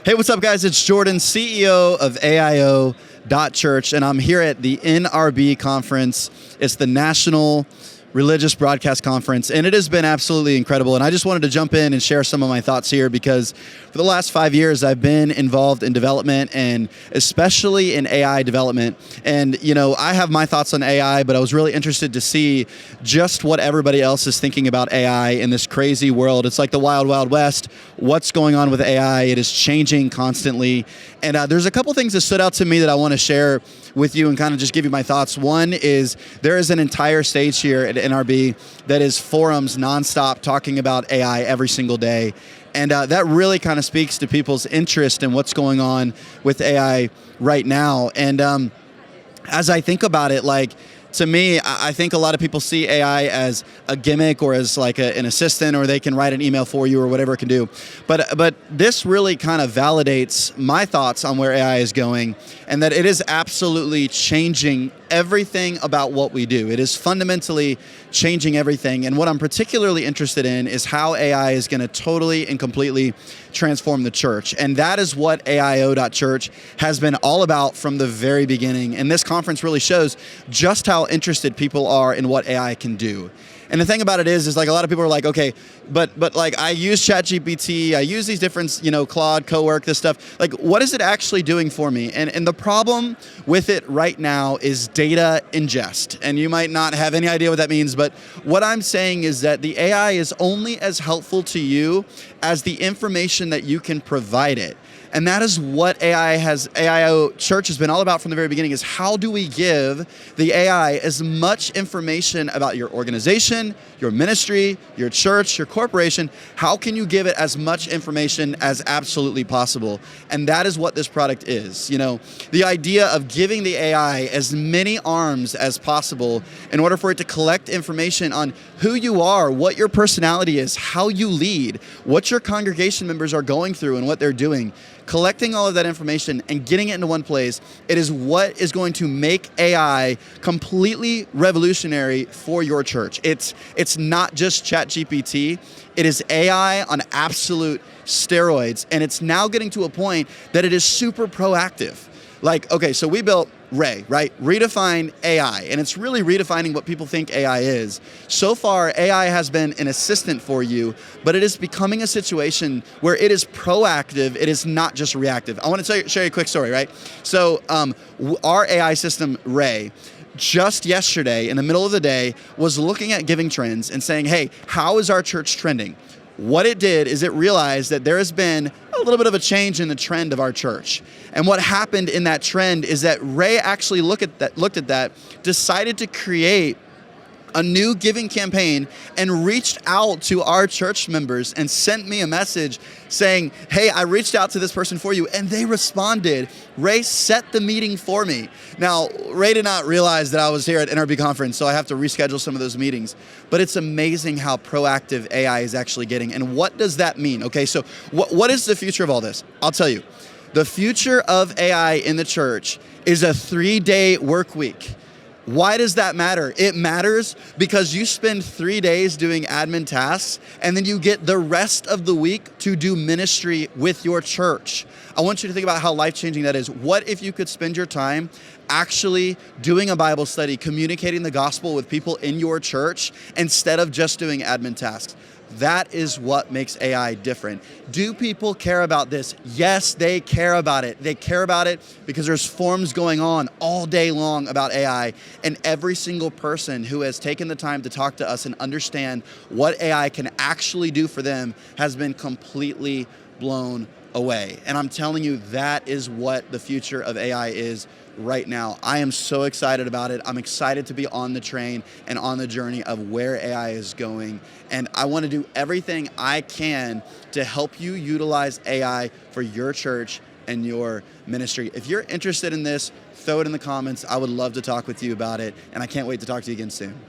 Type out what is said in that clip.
Hey, what's up, guys? It's Jordan, CEO of AIO.Church, and I'm here at the NRB conference. It's the National Religious Broadcast Conference, and it has been absolutely incredible. And I just wanted to jump in and share some of my thoughts here because for the last 5 years, I've been involved in development and especially in AI development. And, you know, I have my thoughts on AI, but I was really interested to see just what everybody else is thinking about AI in this crazy world. It's like the wild, wild west. What's going on with AI? It is changing constantly. And there's a couple things that stood out to me that I want to share with you and kind of just give you my thoughts. One is there is an entire stage here at NRB that is forums nonstop talking about AI every single day. And that really kind of speaks to people's interest in what's going on with AI right now. And as I think about it, like, to me, I think a lot of people see AI as a gimmick or as like an assistant, or they can write an email for you or whatever it can do. But this really kind of validates my thoughts on where AI is going, and that it is absolutely changing everything about what we do. It is fundamentally changing everything. And what I'm particularly interested in is how AI is going to totally and completely transform the church. And that is what AIO.Church has been all about from the very beginning. And this conference really shows just how interested people are in what AI can do. And the thing about it is like a lot of people are like, okay, but like I use ChatGPT, I use these different, Claude, Cowork, this stuff. Like, what is it actually doing for me? And the problem with it right now is data ingest. And you might not have any idea what that means, but what I'm saying is that the AI is only as helpful to you as the information that you can provide it. And that is what AIO.Church has been all about from the very beginning, is how do we give the AI as much information about your organization, your ministry, your church, your corporation? How can you give it as much information as absolutely possible? And that is what this product is. The idea of giving the AI as many arms as possible in order for it to collect information on who you are, what your personality is, how you lead, what your congregation members are going through and what they're doing. Collecting all of that information and getting it into one place, it is what is going to make AI completely revolutionary for your church. It's not just ChatGPT, it is AI on absolute steroids, and it's now getting to a point that it is super proactive. Like, okay, so we built Ray, right? Redefine AI, and it's really redefining what people think AI is. So far, AI has been an assistant for you, but it is becoming a situation where it is proactive, it is not just reactive. I want to share you a quick story, right? So our AI system, Ray, just yesterday, in the middle of the day, was looking at giving trends and saying, hey, how is our church trending? What it did is it realized that there has been a little bit of a change in the trend of our church. And what happened in that trend is that Ray actually looked at that, decided to create a new giving campaign and reached out to our church members and sent me a message saying, hey, I reached out to this person for you, and they responded. Ray set the meeting for me. Now, Ray did not realize that I was here at NRB conference, so I have to reschedule some of those meetings. But it's amazing how proactive AI is actually getting. And what does that mean? Okay, so what is the future of all this? I'll tell you. The future of AI in the church is a 3-day work week. Why does that matter? It matters because you spend 3 days doing admin tasks, and then you get the rest of the week to do ministry with your church. I want you to think about how life-changing that is. What if you could spend your time actually doing a Bible study, communicating the gospel with people in your church instead of just doing admin tasks? That is what makes AI different. Do people care about this? Yes, they care about it. They care about it because there's forums going on all day long about AI, and every single person who has taken the time to talk to us and understand what AI can actually do for them has been completely blown away. And I'm telling you, that is what the future of AI is right now. I am so excited about it. I'm excited to be on the train and on the journey of where AI is going. And I want to do everything I can to help you utilize AI for your church and your ministry. If you're interested in this, throw it in the comments. I would love to talk with you about it. And I can't wait to talk to you again soon.